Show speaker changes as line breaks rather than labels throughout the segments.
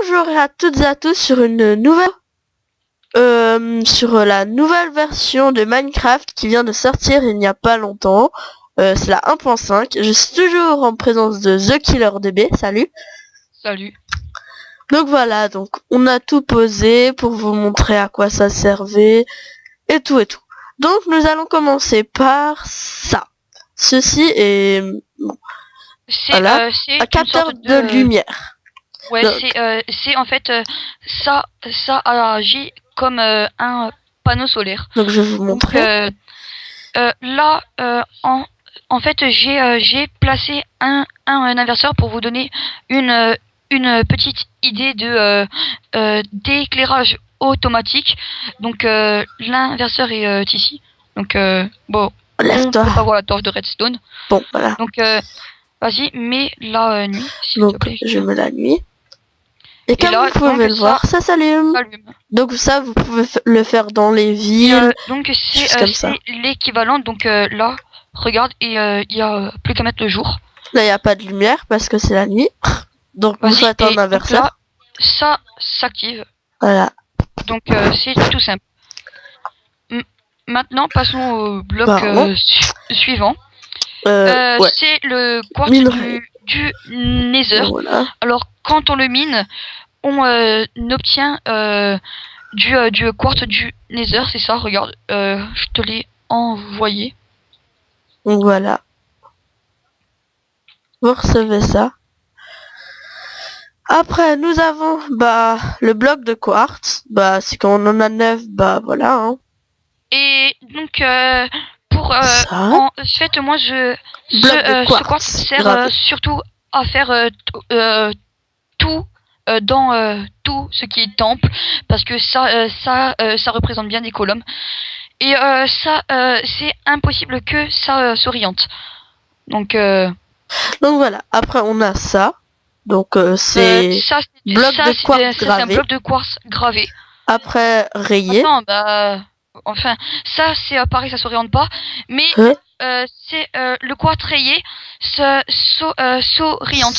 Bonjour à toutes et à tous sur une nouvelle sur la nouvelle version de Minecraft qui vient de sortir il n'y a pas longtemps. C'est la 1.5. Je suis toujours en présence de TheKillerDB. Salut.
Salut.
Donc voilà, donc on a tout posé pour vous montrer à quoi ça servait et tout et tout. Donc nous allons commencer par ça. Ceci est voilà, un capteur de lumière.
Ouais, c'est en fait ça agit comme un panneau solaire.
Donc je vais vous montrer.
Là, en fait, j'ai placé un inverseur pour vous donner une petite idée de d'éclairage automatique. Donc l'inverseur est ici. Donc bon, on peut pas voir la torche de redstone.
Bon, voilà.
Donc vas-y, mets la nuit, s'il te plaît.
Je mets la nuit. Et comme vous pouvez le voir, ça s'allume. Donc ça, vous pouvez le faire dans les villes.
Donc c'est l'équivalent. Donc là, regarde, et il y a plus qu'à mettre le jour.
Là, il n'y a pas de lumière parce que c'est la nuit. Donc vous faites un inverseur.
Là, ça s'active.
Voilà.
Donc c'est tout simple. Maintenant, passons au bloc suivant.
Ouais.
C'est le quartz du Nether.
Voilà.
Alors quand on le mine, on obtient du quartz du Nether, c'est ça, regarde, je te l'ai envoyé.
Donc voilà. Vous recevez ça. Après nous avons le bloc de quartz. C'est quand on en a 9, voilà. Hein.
Et donc pour en fait moi ce quartz sert surtout à faire tout dans tout ce qui est temple, parce que ça représente bien des colonnes, et ça c'est impossible que ça s'oriente. Donc
voilà, après on a ça. Donc c'est bloc de quartz gravé.
C'est un bloc de quartz gravé.
Après rayé.
Attends, enfin ça c'est pareil, ça s'oriente pas, mais c'est le quartz rayé s'oriente.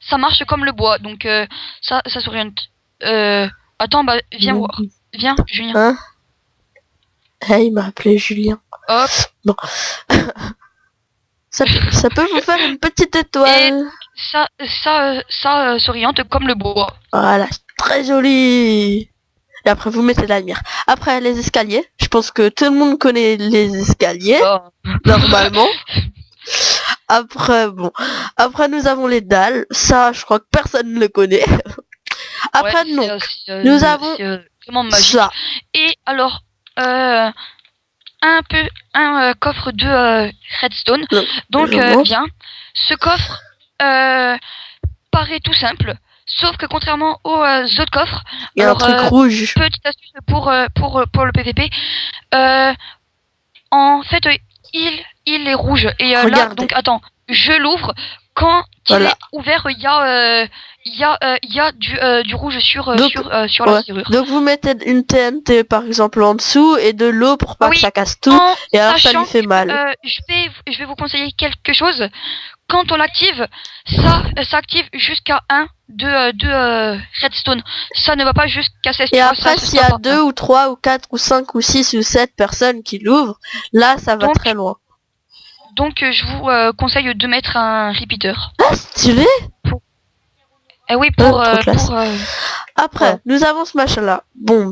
Ça marche comme le bois, donc ça s'oriente. Attends, viens voir. Viens, Julien.
Hein? Hey, il m'a appelé Julien.
Hop.
Bon. ça peut vous faire une petite étoile.
Et ça s'oriente comme le bois.
Voilà, très joli. Et après vous mettez la lumière. Après les escaliers, je pense que tout le monde connaît les escaliers, normalement. Après nous avons les dalles. Ça, je crois que personne ne le connaît. Après nous avons
vraiment magique. Ça. Et alors un coffre de redstone. Donc bien, ce coffre paraît tout simple. Sauf que contrairement aux autres coffres,
il y a un truc rouge.
Petite astuce pour le PVP. En fait, il est rouge. Et là, donc attends, je l'ouvre. Quand il est ouvert, il y a du rouge sur la serrure.
Donc vous mettez une TNT par exemple en dessous et de l'eau pour pas que ça casse tout. Et alors ça lui fait mal.
Je vais vous conseiller quelque chose. Quand on l'active, ça active jusqu'à 1 de redstone. Ça ne va pas jusqu'à 16.
Et après, s'il y a 2 ou 3 ou 4 ou 5 ou 6 ou 7 personnes qui l'ouvrent, là ça va très loin.
Donc je vous conseille de mettre un repeater.
Ah, stylé.
Eh oui,
Après, nous avons ce machin là. Bon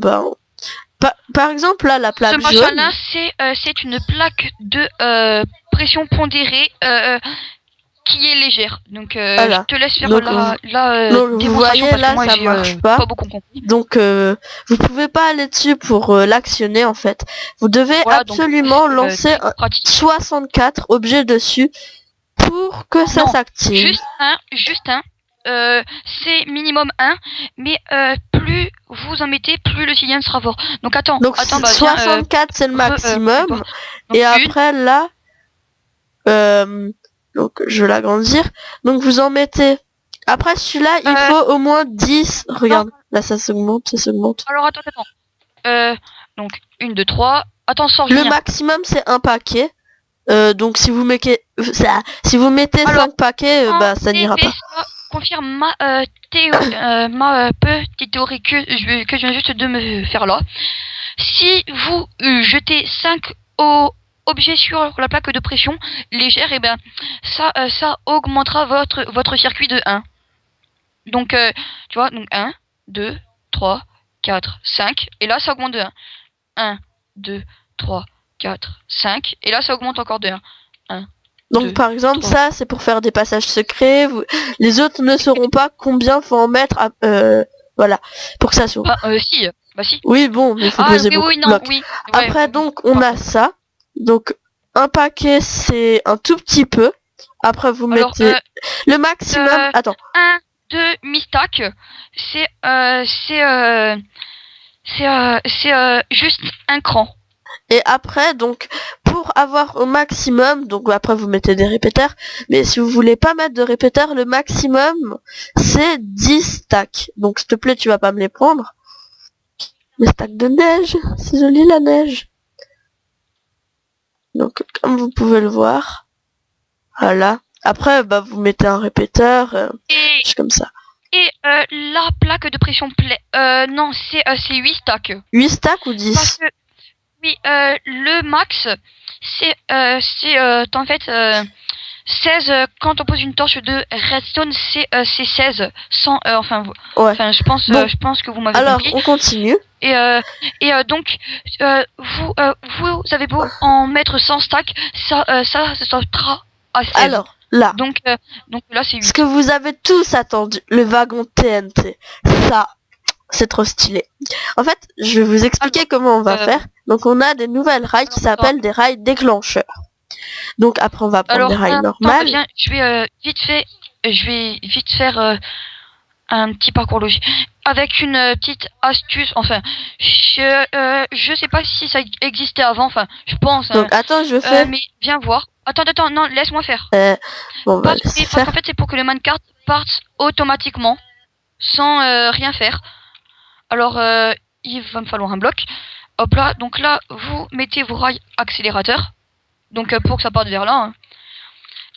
par exemple là, la plaque jaune.
Ce machin là, c'est une plaque de pression pondérée qui est légère. Donc je te laisse faire
vous voyez là, ça marche pas.
Beaucoup compris.
Donc vous pouvez pas aller dessus pour l'actionner en fait. Vous devez absolument lancer 64 objets dessus pour que ça s'active.
Juste un. C'est minimum 1, mais plus vous en mettez, plus le signal sera fort. Donc attends,
64 c'est le maximum. Et après là donc je vais l'agrandir. Donc vous en mettez. Après celui-là, il faut au moins 10. Regarde, là ça s'augmente, ça s'augmente.
Alors attends. Donc 1, 2, 3. Attends, sors.
Le maximum c'est un paquet. Donc si vous mettez 5 paquets, ça n'ira pas.
confirme ma petite théorie que je viens juste de me faire là. Si vous jetez 5 objets sur la plaque de pression légère, et ben ça augmentera votre circuit de 1. Donc tu vois, donc 1, 2, 3, 4, 5, et là ça augmente de 1. 1, 2, 3, 4, 5, et là ça augmente encore de 1. 1.
Donc 2, par exemple 3. Ça c'est pour faire des passages secrets, les autres ne sauront pas combien faut en mettre voilà, pour que ça s'ouvre.
Si. Bah si.
Oui bon, mais faut poser beaucoup de blocs.
Oui,
après
ouais,
donc on a ça. Donc un paquet c'est un tout petit peu. Après vous mettez le maximum. Attends.
1, 2 mi-stack, c'est juste un cran.
Et après donc pour avoir au maximum, donc après vous mettez des répéteurs, mais si vous voulez pas mettre de répéteurs, le maximum c'est 10 stacks. Donc s'il te plaît tu vas pas me les prendre. Les stacks de neige, c'est joli la neige. Donc comme vous pouvez le voir, voilà. Après bah vous mettez un répéteur, juste comme ça.
Et la plaque de pression non c'est 8 stacks.
8 stacks ou 10?
Parce que, oui, le max c'est en fait 16 quand on pose une torche de redstone, c'est 16 sans enfin je pense bon. Je pense que vous m'avez compris.
Alors on continue.
Et donc vous avez beau en mettre 100 stacks, ça sera à 16.
Alors là.
Donc là c'est 8.
Ce que vous avez tous attendu, le wagon TNT. Ça c'est trop stylé. En fait, je vais vous expliquer comment on va faire. Donc on a des nouvelles rails qui s'appellent des rails déclencheurs. Donc après on va prendre des rails normales.
Bien, je vais vite faire un petit parcours logique avec une petite astuce. Enfin, je sais pas si ça existait avant. Enfin, je pense.
Donc attends, je fais.
Mais viens voir. Attends, non, laisse-moi faire.
Bon,
parce qu'en fait, c'est pour que les minecart partent automatiquement sans rien faire. Alors, il va me falloir un bloc. Hop là, donc là, vous mettez vos rails accélérateurs. Donc pour que ça parte vers là.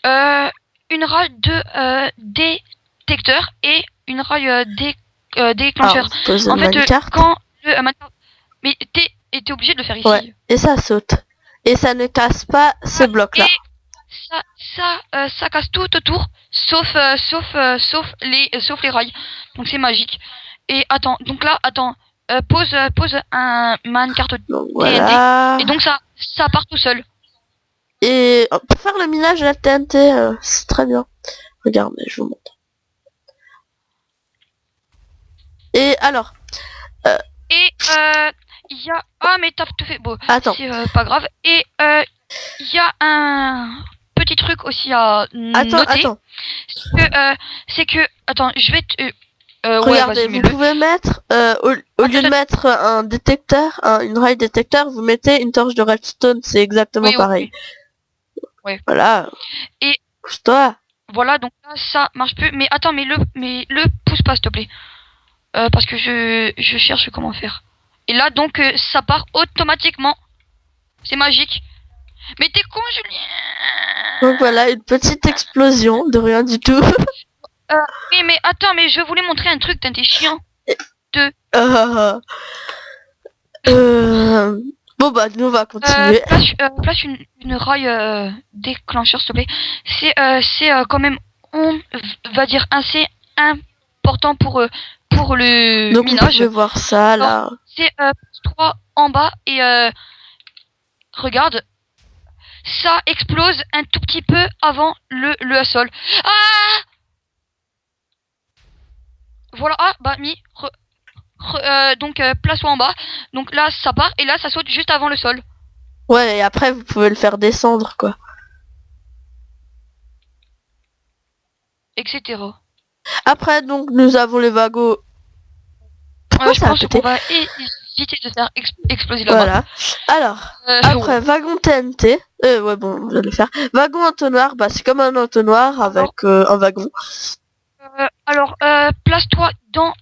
Hein. Une rail de détecteur et une rail déclencheur. En fait, quand le mais t'es obligé de le faire ici.
Ouais. Et ça saute. Et ça ne casse pas ces blocs-là.
Et ça casse tout autour, sauf les rails. Donc c'est magique. Et attends, donc là, pose un minecart TNT.
Voilà.
Et donc ça part tout seul.
Et pour faire le minage de la TNT, c'est très bien. Regardez, je vous montre. Et alors
et il y a... Ah mais t'as tout fait. Bon,
attends.
C'est pas grave. Et il y a un petit truc aussi à noter.
Attends.
C'est que... Attends, je vais te...
regardez, vous pouvez mettre, au lieu de mettre un détecteur, une rail détecteur, vous mettez une torche de redstone, c'est exactement pareil.
Ouais.
Voilà.
Et
pousse-toi.
Voilà, donc là, ça marche plus. Mais attends, mais le pousse pas, s'il te plaît. Parce que je cherche comment faire. Et là, donc, ça part automatiquement. C'est magique. Mais t'es con, Julien.
Donc voilà, une petite explosion de rien du tout.
Oui, mais attends, mais je voulais montrer un truc, t'es chiant.
Bon bah nous on va continuer.
Place une rail déclencheur s'il te plaît. C'est quand même, on va dire, assez important pour le
donc
minage.
Je vais voir ça là.
C'est 3 en bas et regarde, ça explose un tout petit peu avant le sol. Ah voilà, bah donc place-toi en bas. Donc là ça part et là ça saute juste avant le sol.
Ouais, et après vous pouvez le faire descendre quoi.
Etc.
Après donc nous avons les wagons.
Je pense qu'on va éviter de faire exploser la
Voilà. Alors après wagon TNT. Ouais bon on va le faire. Wagon entonnoir, bah c'est comme un entonnoir avec un wagon.
Alors place-toi dans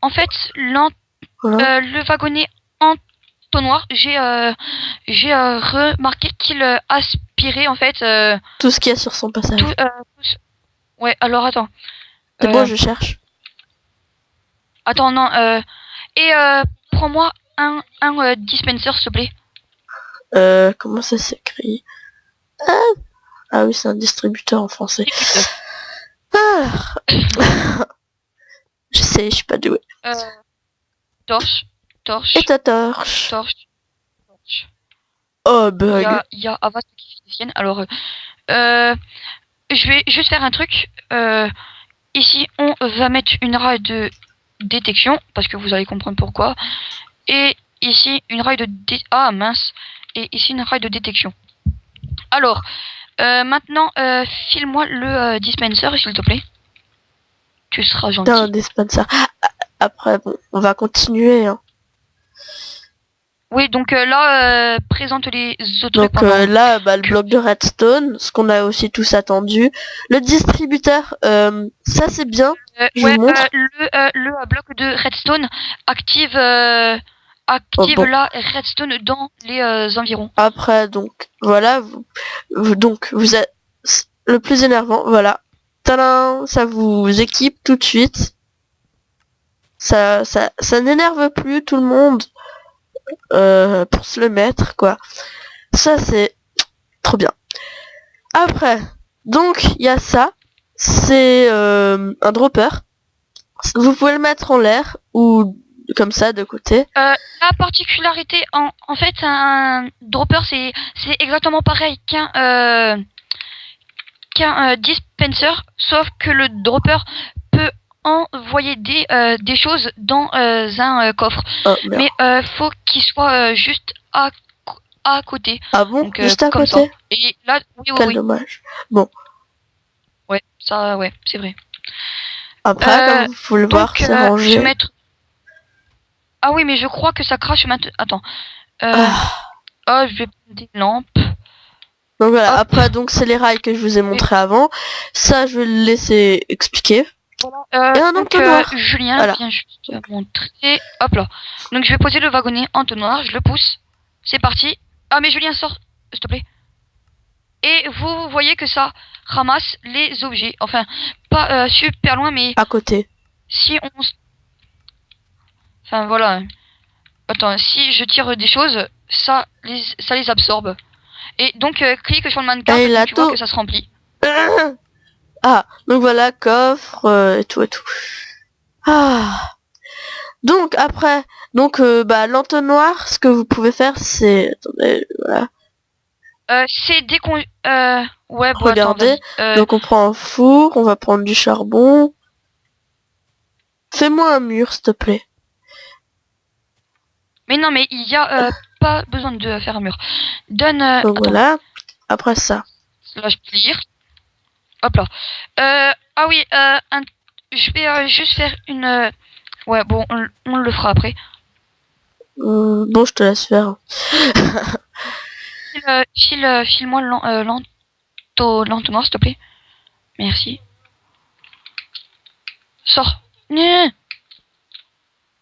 en fait le wagonnet entonnoir. J'ai remarqué qu'il aspirait en fait
tout ce qu'il y a sur son passage.
Ouais, alors attends.
C'est bon, je cherche.
Attends, non. Et prends-moi un dispenser, s'il te
plaît. Comment ça s'écrit? Ah oui, c'est un distributeur en français. Je sais, je suis pas douée.
Torche.
Et ta torche.
Torche.
Oh, bug.
Il y a Avast qui viennent. Alors, je vais juste faire un truc. Ici, on va mettre une rail de détection, parce que vous allez comprendre pourquoi. Et ici, une rail de ah mince. Et ici, une rail de détection. Alors, maintenant, file-moi le dispenser, s'il te plaît. Tu seras gentil.
Un dispenser. Après, bon, on va continuer. Hein.
Oui, donc là, présente les autres.
Donc là, le bloc de redstone, ce qu'on a aussi tous attendu. Le distributeur, ça c'est bien. Je vous montre.
Le bloc de redstone active la redstone dans les environs.
Après, donc, voilà. Vous êtes le plus énervant, voilà. Tadam, ça vous équipe tout de suite. Ça n'énerve plus tout le monde. Pour se le mettre, quoi. Ça, c'est trop bien. Après, donc, il y a ça. C'est un dropper. Vous pouvez le mettre en l'air ou comme ça, de côté.
La particularité, en fait, un dropper, c'est exactement pareil qu'un dispenser, sauf que le dropper peut envoyer des choses dans un coffre. Mais faut qu'il soit juste à côté.
Ah bon? Donc, juste à côté ça.
Et là,
Quel dommage. Bon.
Ouais, ça, ouais, c'est vrai.
Après, comme vous pouvez le voir, c'est rangé.
Je vais mettre... Ah oui, mais je crois que ça crache maintenant. Attends. Je vais prendre des lampes.
Donc voilà, après, donc c'est les rails que je vous ai montré avant. Ça, je vais le laisser expliquer.
Et un entonnoir. Julien vient juste montrer. Hop là. Donc je vais poser le wagonnet entonnoir, je le pousse. C'est parti. Ah mais Julien sort, s'il te plaît. Et vous voyez que ça ramasse les objets. Enfin, pas super loin, mais...
À côté.
Si on... Enfin voilà. Attends, si je tire des choses, ça les absorbe. Et donc clique sur le mannequin, tu vois que ça se remplit.
Ah, donc voilà, coffre, et tout. Ah. Donc après, l'entonnoir, ce que vous pouvez faire, c'est... Attendez, voilà.
C'est dès qu'on... ouais, bon,
regardez, donc on prend un four, on va prendre du charbon. Fais-moi un mur, s'il te plaît.
Mais non, mais il y a pas besoin de faire un mur. Donne...
donc voilà, après ça.
Là, je clear. Hop là. Ah oui, je vais juste faire une... Ouais, bon, on le fera après.
Bon, je te laisse faire.
File-moi l'entonnoir, s'il te plaît. Merci. Sors.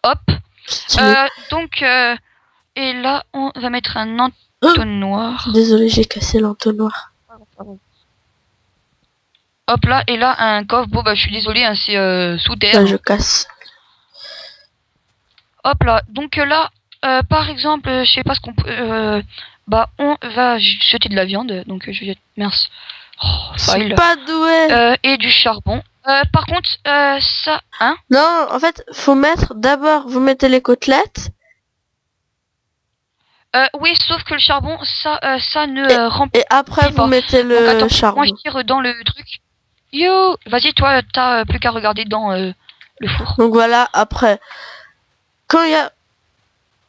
Hop. Donc, et là, on va mettre un entonnoir.
Désolé, j'ai cassé l'entonnoir.
Hop là, et là, un coffre. Bon, bah, je suis désolé, hein, c'est sous terre.
Là, je casse.
Hop là. Donc là, par exemple, je sais pas ce qu'on peut... on va jeter de la viande. Donc, je vais dire... Mince.
Oh, je suis pas doué.
Et du charbon. Par contre, ça... Hein?
Non, en fait, faut mettre... D'abord, vous mettez les côtelettes.
Oui, sauf que le charbon, ça ne remplit
pas. Et après, vous mettez le charbon.
Moi, je tire dans le truc. Yo, vas-y, toi, t'as plus qu'à regarder dans le four.
Donc voilà, après, quand il y a...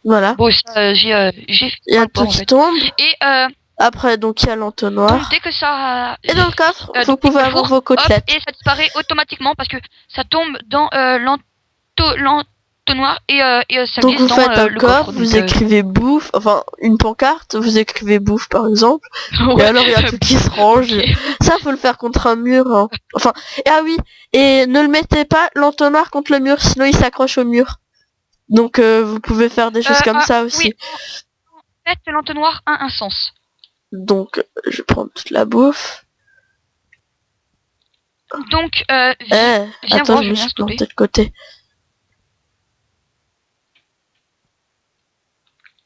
Voilà.
Bon, ça, j'ai
il y a tout qui tombe.
Et
après, donc il y a l'entonnoir.
Donc, dès que ça...
Et dans le coffre, vous pouvez avoir vos côtelettes.
Hop, et ça disparaît automatiquement parce que ça tombe dans l'entonnoir et ça
donc
glisse
vous
dans
faites un
le
coffre,
coffre.
Vous écrivez bouffe, enfin une pancarte, vous écrivez bouffe par exemple. Ouais. Et alors il y a tout qui se range. Okay. Ça faut le faire contre un mur. Hein. Enfin, ah oui, et ne le mettez pas l'entonnoir contre le mur, sinon il s'accroche au mur. Donc vous pouvez faire des choses comme ça aussi.
Oui. En fait, l'entonnoir a un sens.
Donc je prends toute la bouffe.
Donc,
viens attends, voir, je me suis planté de côté.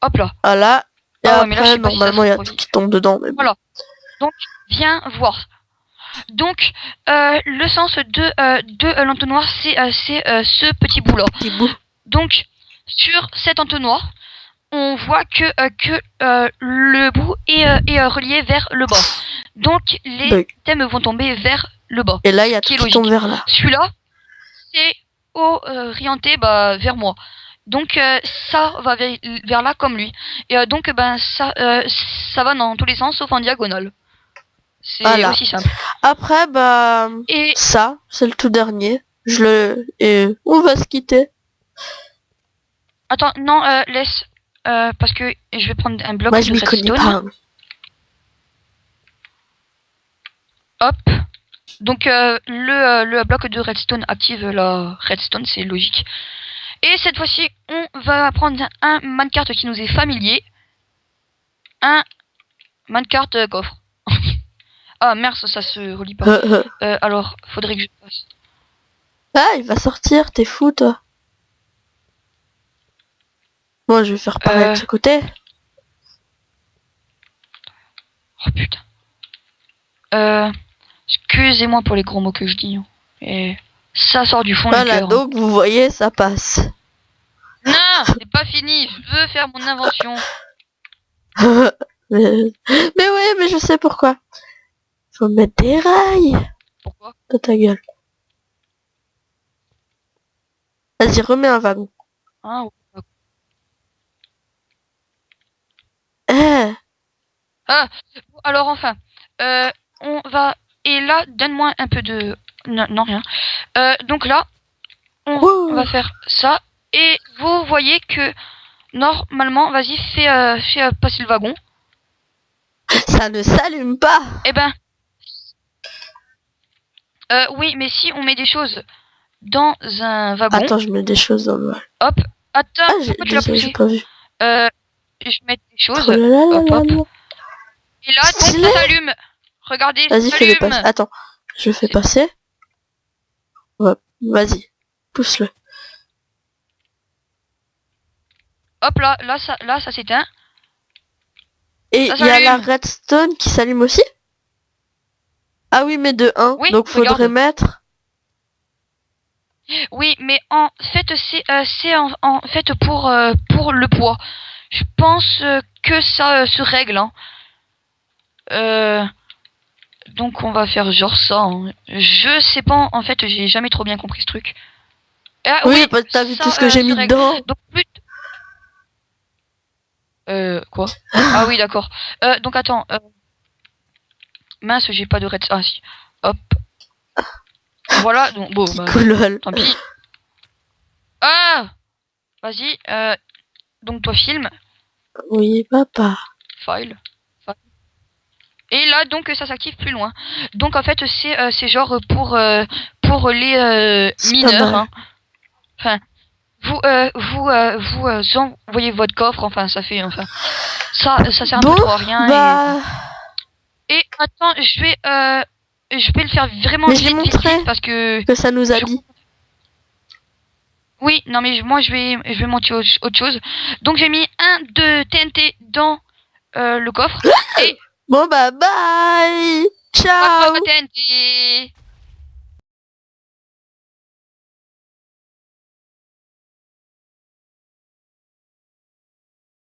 Hop là.
Voilà. Et après, normalement, il y a tout qui tombe dedans. Mais
voilà. Donc, viens voir. Donc, le sens de l'entonnoir, c'est ce petit bout là. Donc, sur cet entonnoir, on voit que le bout est relié vers le bas. Donc, les thèmes vont tomber vers le bas.
Et là, il y a tout qui tombe vers là.
Celui-là, c'est orienté vers moi. Donc, ça va vers là comme lui. Et donc, ça va dans tous les sens, sauf en diagonale. C'est aussi simple.
Après, et ça, c'est le tout dernier. Et on va se quitter.
Attends, non, laisse. Parce que je vais prendre un bloc
de redstone.
Hop. Donc, le bloc de redstone active la redstone, c'est logique. Et cette fois-ci, on va prendre un minecart qui nous est familier. Un minecart coffre. Ah merde, ça se relie pas. Alors, faudrait que je fasse.
Ah, il va sortir, t'es fou toi. Moi, je vais faire pareil de ce côté.
Oh putain. Excusez-moi pour les gros mots que je dis. Et ça sort du fond du cœur.
Voilà, donc vous voyez, ça passe.
Non, c'est pas fini. Je veux faire mon invention.
mais oui, mais je sais pourquoi. Faut mettre des rails.
Pourquoi?
De ta gueule. Vas-y, remets un wagon.
Ah,
Ah,
alors enfin, on va... Et là, donne-moi un peu de... Non, rien. Donc là, on va faire ça. Et vous voyez que, normalement, vas-y, fais passer le wagon.
Ça ne s'allume pas.
Eh ben... oui, mais si on met des choses dans un wagon...
Attends, je mets des choses dans le wagon.
Hop, attends, pourquoi tu l'as poussé?
Pas vu.
Je mets des choses. Hop. Et là, donc, ça s'allume. Regardez,
vas-y, fais-le passer. Attends, je fais passer. Hop, vas-y, pousse-le.
Hop là, ça s'éteint.
Et il y a la redstone qui s'allume aussi? Ah oui, mais de 1, oui, donc faudrait mettre...
Oui, mais en fait, c'est en fait pour le poids. Je pense que ça se règle. Hein. Donc on va faire genre ça. Hein. Je sais pas, en fait, j'ai jamais trop bien compris ce truc.
Ah, oui, bah, t'as vu tout ce que j'ai mis dedans.
Donc, quoi? Ah oui, d'accord. Donc attends. Mince, j'ai pas de redstone. Ah si. Hop. Voilà, donc bon, tant pis. Ah! Vas-y, donc toi filme.
Oui, papa.
File. Et là, donc, ça s'active plus loin. Donc, en fait, c'est genre pour les mineurs. Hein. Enfin, vous envoyez votre coffre. Enfin, ça fait, enfin, ça sert un peu trop à rien. Et attends, je vais le faire vraiment vite parce que
ça nous a dit.
Oui, non mais moi je vais montrer autre chose. Donc j'ai mis un de TNT dans le coffre et
bon bah bye. Ciao.
TNT.